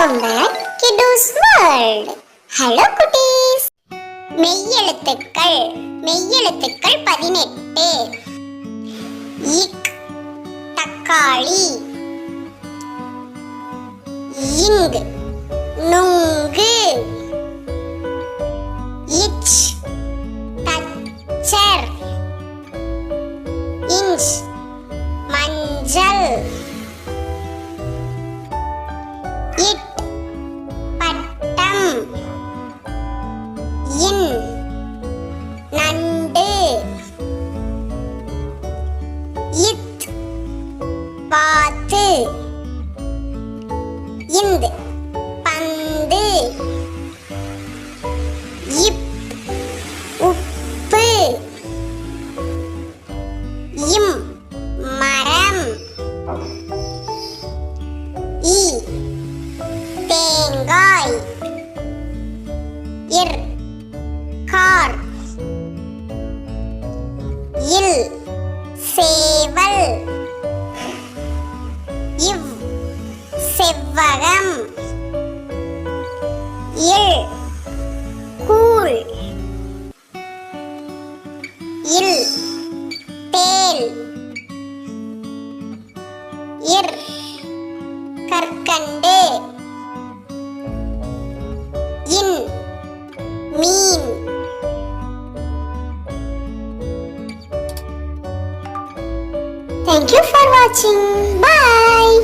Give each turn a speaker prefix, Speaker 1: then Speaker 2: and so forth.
Speaker 1: Welcome back கிட்டூஸ் world. Hello குட்டீஸ். மெய்யெழுத்துக்கள் 18. இக் தக்காளி, இங் நுங்கு, இச் தச்சர், இஞ்ச் மஞ்சள், இட் பட்டம், இன் நண்டு, இத் வாத்து, இந்த் பந்து, இப் உப்பு, இம் மரம், இ தேங்காய், இர் கார், இல் சேவல், இவ் செவ்வகம், இல் கூழ், இல் தேல், இர் கற்கண்டு, இன் மீன். Thank you for watching. Bye.